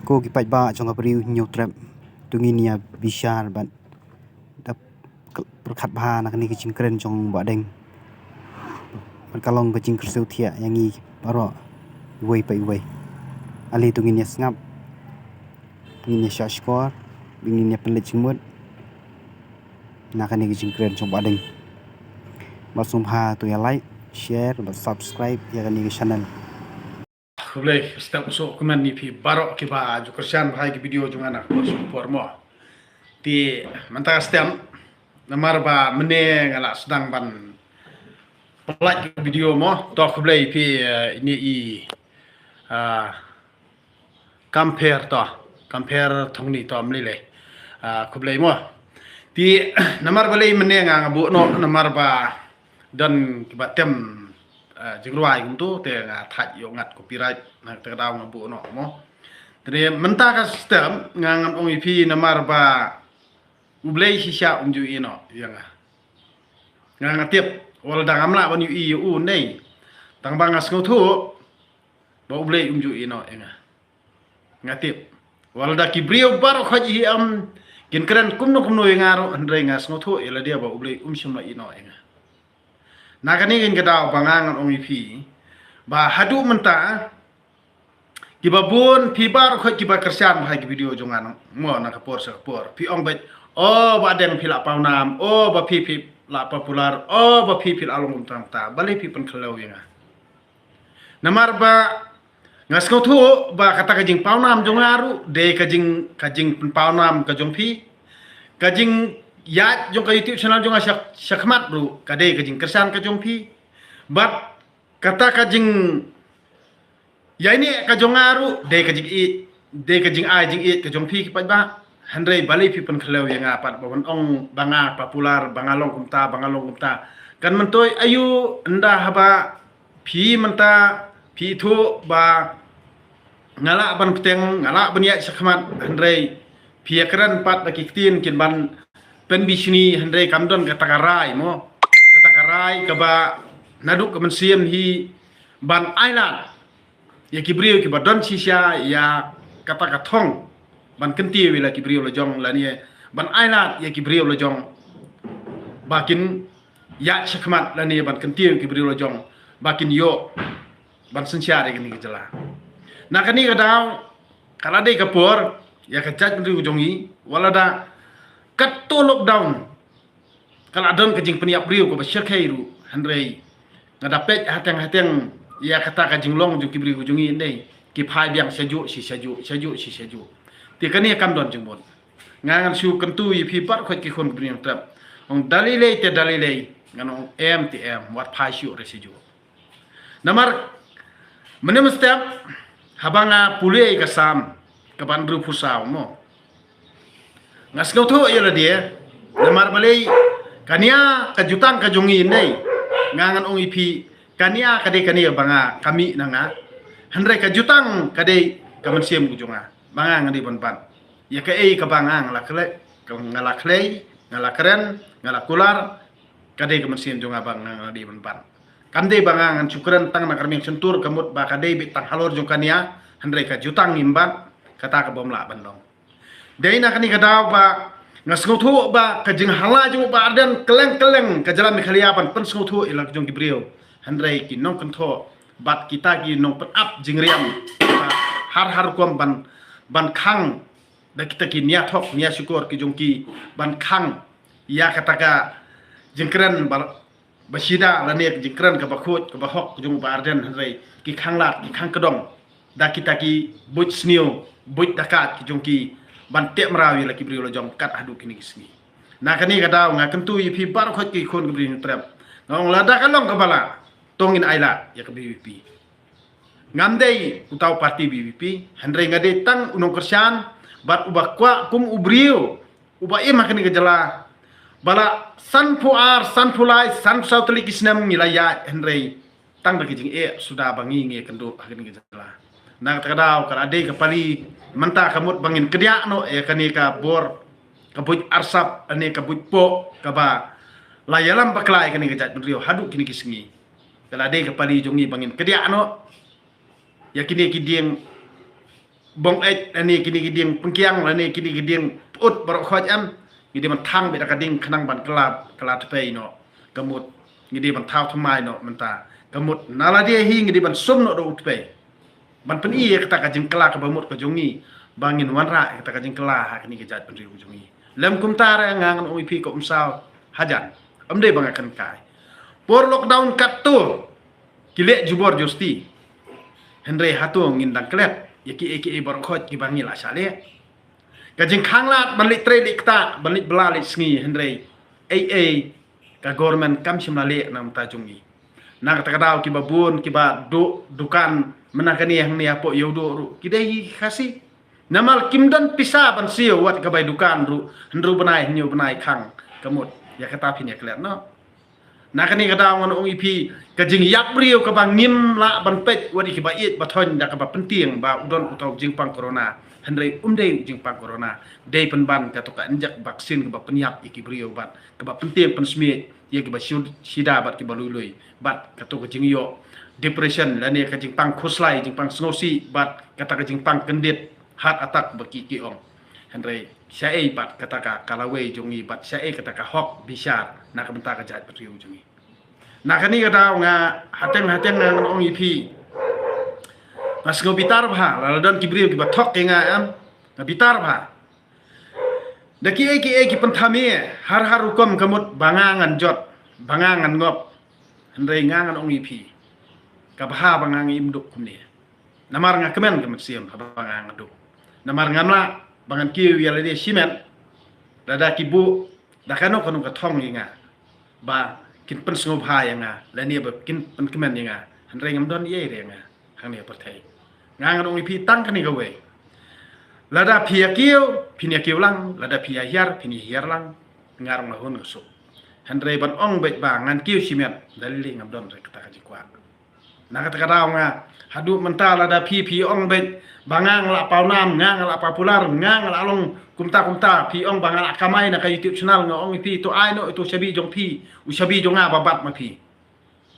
Ko kipat ba chong kapri new trap tunginia bishar ban dap perkat bah nak ni kecing keren chong ba deng kalong kecing kerseu thia yang i paro wei pai wei ali tunginia ngap tunginia shashkor tunginia pelit chimut nak ni kecing keren chong ba deng masum ha tu ya like share dan subscribe ya kan ni channel Boleh setiap usuk keman ni pi barok ke ba ju kersian bahai ke video jung anak ko support mo ti mantah setiap namar ba mene ngala sedang ban like video mo to ko boleh pi ini compare thong ni to mli le ko boleh mo ti namar boleh mene nga bu no namar ba dan ke ba tem jengruai untuk te thaj yo ngat copyright nak te daw ngabu no mo tre menta ka system ngangan ong ipi namar ba ublei shisha umju ino yang ngang tiep wal dang amla ban yu i u nei tang bang as ngotu ba ublei umju ino enga ngatip wal da kibrio bar khaji am kin kran kumno ngaro andre ngas ngotu ila dia ba ublei shimla ino enga nakani gin gadaw bangangan ong ipi ba hadu menta kibabun pibar kho kiba kersian bahai video jongan mo na kapor pi ong bet o ba den pila paunam o ba pi la popular o ba pi along tang ta bali pi pen khalaw yanga namar ba ngas ko thu ba kata kajing paunam jongaru de kajing pen paunam kajong pi kajing ya jong ka YouTube channel jong syakmat bro kade kajing kersan ka jong pi bat kata kajing ya ini ka jong aru de kajing ai jing it ka jong pi kipat ba handrei bali pi pen khlew yang apat bon ong banga popular bangalong kumta kan mentoy ayu enda haba pi menta pi thu ba ngala ban peteng ngala ban ya syakmat handrei pi akran pat dakiktin kin ban pen bisni handai kamdon kata karai ka ba naduk ke mensiam hi ban island ya kibriu ki badon sisya ya kata kathong ban kenti wila kibriu lojong lani ban island ya kibriu lojong bakin ya syakmat lani ban kenti kibriu lojong bakin yo ban sensyare gini gejala nah kani kadang kala dei kapor ya kajat mendri ujongi walada kato lockdown kalau adon kajing peniap riu ko basyakai ru handrei ngadapet hateng ya kata kajing long ju kibri hujungi ndei ki phai biang saju ti kani kam don jingbon ngangan su kentu yi pi par khot ki khon bri trap ong dalile ngano mtm wat phai shu resiju namar menem step habanga pulei kasam kaban bru pusau mo ngas kau tu ialah dia namar balai kania kajutang kajongi nei ngangan ong ipi kania kade banga kami nanga handrai kajutang kade kamansiam kujonga banga ngadi bonpan ya ka ka banga ngala keren ngala kular kade kamansiam jonga banga ngadi bonpan kande banga ngan cukran tang nak kerming sentur kamut ba kade bitang halor jong kania handrai kajutang imban kata ka bomla bandong dai nak ni kadaw ba ngasngothu ba kajing hala ju ba arden keleng ka jalan khaliapan pen sngothu ila jong gibril handrai ki nong kentho bat kita ki nong pen up jingriam har kom ban khang da kita ki nia thok nia syukur ki jong ki ban khang ya kataka jingkran basida lanek jingkran ka bakhut ka bahok jong ba arden handrai ki khanglat ki khang kedong da kita ki buj snio buj dakat ki jong ki ban tiap merawi lagi beri lojong kat adu kini kisni nah kani kadaw nga kentu yi pi bar khot ki khon beri trap ngong lada kalong kabala tongin aila ya ke BBP ngamdei utau parti BBP handre ngade tang unong kersian bat ubah kwa kum ubriu ubah makani kejala bala san pulai san sautli kisnam ngilaya handre tang bagi jing sudah bangi nge kendo akani kejala nah kadaw kala ade kapali menta kamut bangin kedia no kani ka bor kabuj arsap ane kabuj po kaba layalam baklai kani kejat mendrio hadu kini kisngi kala de kapali jongi bangin kedia no ya kini kidieng bong ani kini giding pengkiang ani kini giding ut barok khoj am gidi man thang be kading khanang ban kelab pe no gamut gidi man thau thmai no menta gamut nala dia hi gidi ban sum no do ut pe ban pen i kata ka jing kala ka bamut ka jongi bangin wanra kata ka jing kala ha kini ke jat pen riu jongi lem kum ta ra ngang oi pi ko umsau hajan amde bang akan kai por lockdown kat tu kile jubor justi Henry hatu ngindang klet yaki barok khoj ki bangi la sale kajing khanglat balik tre dikta balik bela lik sngi Henry ka government kam shimlale nam ta jungi na kata kadau ki babun ki ba dukan menakani yang ni apo yodo ru kidai khasi namal kimdan pisa ban sio wat ka bai dukan ru hendru benai nyu benai khang kamut ya kata pin ya klet no nakani kadang on ong ipi kajing yak brio ka bang ngim la ban pet wadi ki ba it ba thon da ka ba penting ba udon utau jing pang corona hendrei jing pang corona dei pen ban ka to ka injak vaksin ka ba penyap iki brio bat ka ba penting pen smit ye ki ba sida bat ki ba lui bat ka to ka jing yo depression la ne ka jing pang khoslai jing pang snosi bat kata ka jing pang kendit heart attack ba ki ong hendrei syai bat kata ka kalawe jongi bat syai kata ka hok bisar nak benta ka jat patriu jongi nak ni kata nga hateng nang ong ipi pas go bitar bha la don kibriu ki bathok ke nga am na bitar bha daki ki penthami har hukum kamut bangangan jot bangangan ngop hendrei ngangan ong ipi ka bha bangang imduk kumni namar nga kemen kemet siam bangang duk namar ngamla bangan kiu ya lede simen dada kibu dakano kanu ka thong inga ba kin pen sngop ha yanga lani ba kin pen kemen yanga hendrei ngamdon ye renga hang ne perthai ngang ong ipi tang kani gawe lada phia kiu lang lada phia hiar lang ngarong na hun su hendrei ban ong bet ba ngan kiu simen dalili ngamdon re kata ka jikwa na kata ka nga hadu mental lada phi ong bet bangang la pau nam ngang la popular ngang la long kumta pi ong bangang la kamai na ka YouTube channel nga ong pi to ai no to sabi jong pi u sabi jong nga babat ma pi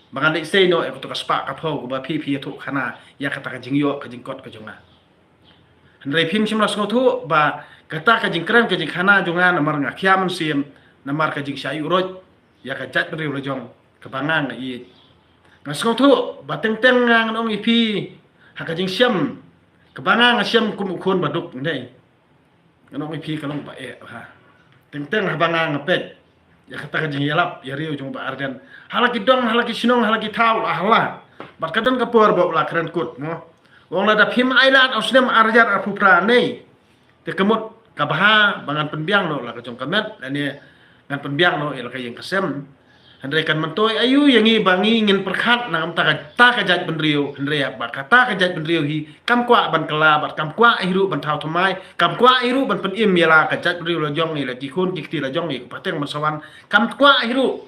bangang le sei no e ko to ka spa ka pho ko ba pi to khana ya kata ka jingyo ka jingkot ka jonga hendrei phim simla sko thu ba kata ka jingkran ka jing khana jonga na mar nga khiam sim na mar ka jing sai uroj ya ka jat riu lo jong ka bangang i ngasko thu ba teng ngang ong pi ha ka jing siam kebangang asyam kumukun baduk ndai ngono mi pi kalong ba ha teng habangang ngepet ya kata ka jing yalap ya riu jong ba ardan halaki dong halaki sinong halaki taul ahla bat kadan kapur ba ula keren kut mo wong la da phim ailat ausnem arjar apupra nei te kemut kabha bangan penbiang no la ka jong kamet lani ngan penbiang no ila ka yang kesem hendrei kan mentoi ayu yangi bangi ngin perkhat na ta ka jat benriu hendrei ba kata ka jat benriu hi kam kwa ban kala bat kam kwa hiru ban thau thmai kam kwa hiru ban pen im yala ka jat benriu la jong ni la ki khun ki ti la jong ni pateng man sawan kam kwa hiru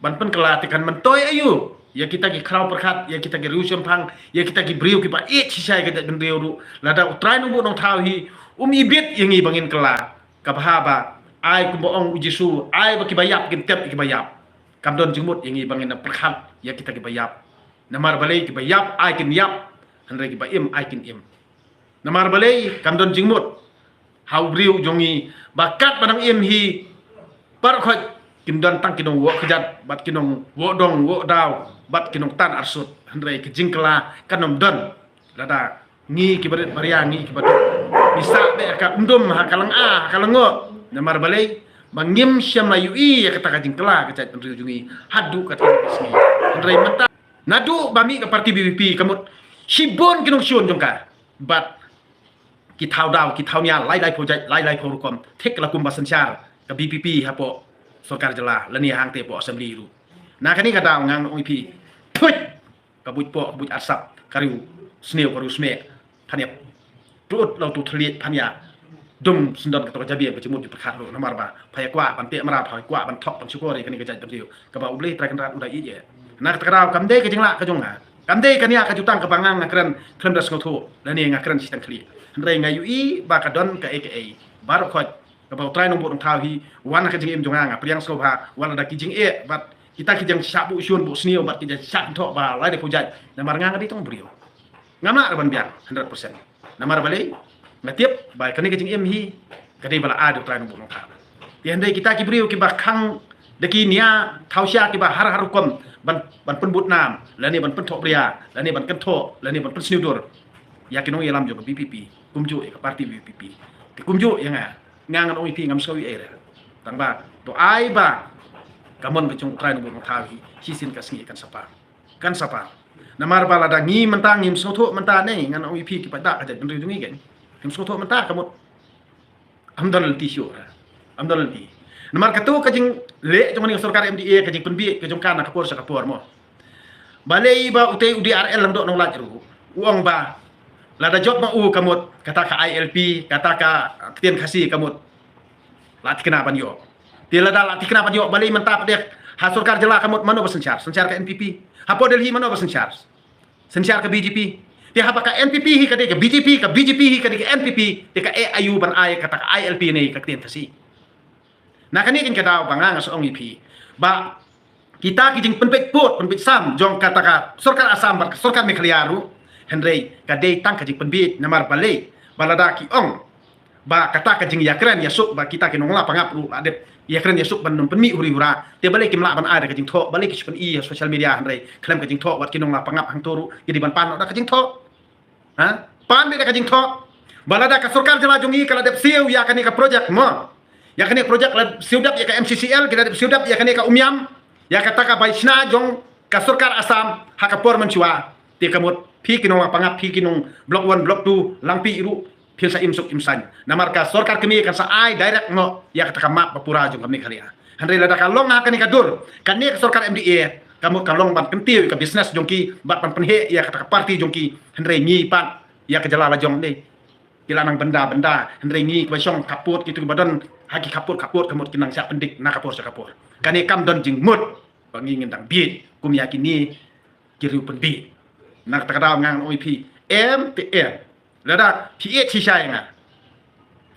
ban pen kala te kan mentoi ayu ya kita ki krau perkhat ya kita ki riusem phang ya kita ki briu ki ba ich sai ka jat benriu ru lada utrai nu bu nong thau hi ibit yangi bangin kala ka ba ai ku boong ujisu ai ba ki bayap kin tep ki bayap kamdon jumut yangi bangin na perkhat ya kita ki bayap namar balai ki bayap ai kin yap hendrei ki baim ai kin im namar balai kamdon jingmut hau briu jongi bakat padang im hi par khoj kimdon tang kinong wo khajat bat kinong wo dong wo daw bat kinong tan arsut hendrei ki jingkla kanom don lada ngi ki barit maria ngi ki barit bisa be ka undum ha kalang kalango namar balai mangim syam la yui ya kata kajing kela kecait penriu jungi hadu kata sini ndrai mata nadu bami ka parti BBP kamut sibon kinong syun jongka bat ki thau daw ki thau nya lai project lai program thek la kum basan char ka BBP hapo sarkar jela lani hang te po assembly ru na kani kata ngang oi pi put ka buj po buj asap kariu sneu karu sme phaniap tut lau tu thliet phania dum sendon kata jabi ba cimut di perkhat lo namar ba phaya kwa ban te mara phaya kwa ban thok ban syukori kani ka jat penriu ka ba ubleh tra kan rat uda ije na kata karau kamde ka jingla ka jonga kamde kania ka jutang ka bangang ngakren kren das ngotho lani ngakren sistem khli ndrai ngayui ba ka don ka aka bar khoj ka ba trai nong bu thau hi wan ka jing im jonga nga priang sloba wan da ki jing bat kita ki jang sabu syun bu snio bat ki jat sak thok ba lai de pujat namar ngang di tong brio ngama ban biang 100% namar balik ngatiap bai kani kajing em hi kadai bala adu trai nubu nong ta yang dai kita ki beriu ki bakang deki nia tausia ki ba har kom ban penbut nam lani ban pentok pria lani ban kentok lani ban pensniudur ya kinong yelam jo BPP kumju ke parti BPP ti kumju yang ngangan oi pi ngam sawi era tang ba to ai ba kamon ke chung trai nubu nong ta hi hisin kasngi kan sapa namar bala da ngi mentang ngim soto menta nei ngan oi pi ki pada ka jadun ri kan ngim soto menta kamot amdal ti syo amdal ti namar katu kajing le jong ni sarkar MDA kajing penbi kajong kana kapor sa kapor mo balai ba utai UDRL lang do nong lajru uang ba lada job ma kamot kata ka ILP kata ka ketian kasih kamot lati kena ban yo tila da lati kena ban yo balai mentap dek ha sarkar jela kamot mano basencar sencar ka NPP hapo Delhi mano basencar sencar ka BJP dia apa ka NPP hi ka de ka BJP hi ka de ka NPP de ka AIU ban ai kata ka ILP nei ka ketian kasih nah kani kin kadao bangang as ong ipi ba kita kijing penpek sam jong kata ka sarkar Asam bar sarkar Mekhliaru Henry kadai tang kajing penbit namar balai balada ki ong ba kata kajing yakran yasuk ba kita kinong la pangap lu adep yakran yasuk ban penmi huri hura te balai kim la ban ada kajing tho balai ki pen i social media Henry klam kajing tho wat kinong la pangap hang toru jadi ban pan da kajing tho ha pan de kajing tho balada ka sarkar jela jongi kala dep siu ya kani ka project mo ya kene projek la siudap ya ka MCCL kita siudap ya kene ka Umyam ya kata ka Baisna jong ka sarkar Asam hakapor menchua ti kamot pi kinong pangap pi kinong block 1 block 2 langpi iru pil sa imsuk imsan namar ka sarkar kemi kan sa ai direct no ya kata ka map papura jong kami khalia handre la ka long ha kene ka dur kane ka sarkar MDA kamu ka long ban kentiu ka business jong ki bat pan penhe ya kata ka parti jong ki handre ngi pan ya ka jala la jong de kilanang benda handre ngi ka syong kaput gitu badan haki kapur kamut kinang siap pendik na kapur sa kapur kani kam don jing mut pangingin dang bi kum yakini kiriu penbi nak takadaw ngang OIP MTM lada PH sisay nga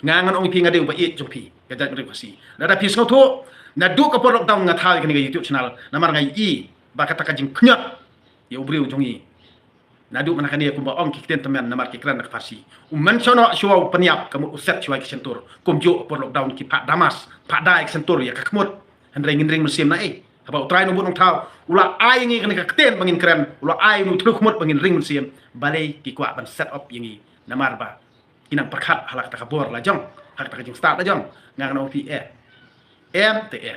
ngangan OIP nga de ba it jong pi gadat ngri kasi lada pi sngoto na du kapur lockdown nga thal kani YouTube channel namar nga i ba kata ka jing knyat ya ubriu jongi nadu manakani kumba ong kikten temen namar kikran nak farsi mensono shuau peniap kamu uset shuai kisentur kumjo por lockdown ki pak damas pak dai kisentur ya kakmut hendrai ngindring musim na apa utrai nombor nong tau ula ai ngi kani kakten bangin kren ula ai nu truk mut bangin ring musim balai ki kwa ban set up yangi namar ba kinang perkhat halak takabor la jong hak takajing start la jong ngang OPE MTE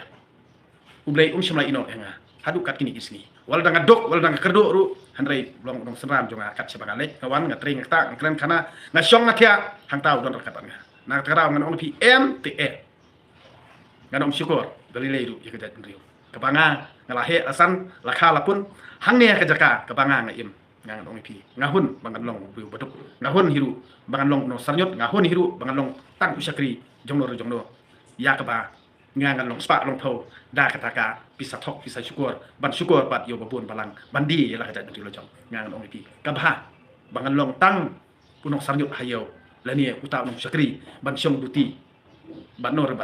ublai shimla ino nga hadu kat kini isni wal danga dok wal danga kerdo ru handrai long dong seram jonga kat sebagalek kawan ngatring ngata ngkren kana ngasyong ngatia hang tau don rakatan nga na takaraw ngan OPE MTE nganong syukur galilei ru ya kejat ndriu kabanga ngalahe asan lakha lapun hang ne kajaka kabanga ngaim ngang OPE ngahun bangan long bu baduk ngahun hiru bangan long no sarnyot ngahun hiru bangan long tang usakri jongno ya kaba ngangan long spa long tho da kataka bisa thok bisa syukur ban syukur pat yo babun balang bandi la kata ndri lo jong ngangan OPE kabha bangan long tang punok sarnyot hayo lani uta long sakri ban syong duti ban nor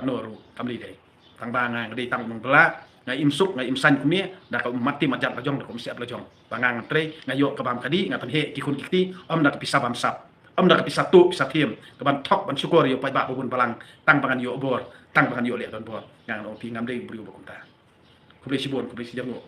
kamli dai tang banga ngadi tang mong bela ngai imsuk ngai imsan kumie da ka mati majat la jong da ko siap la jong bangang tre ngayo kabam kadi ngatan he ki kun kiti om da pisah bam sap om da pisah tu pisah tim kaban thok ban syukur yo pai ba babun balang tang bangan yo obor tang bangan yo le don bor ngang OPE ngam dei brio bakunta ku besi bon ku besi jango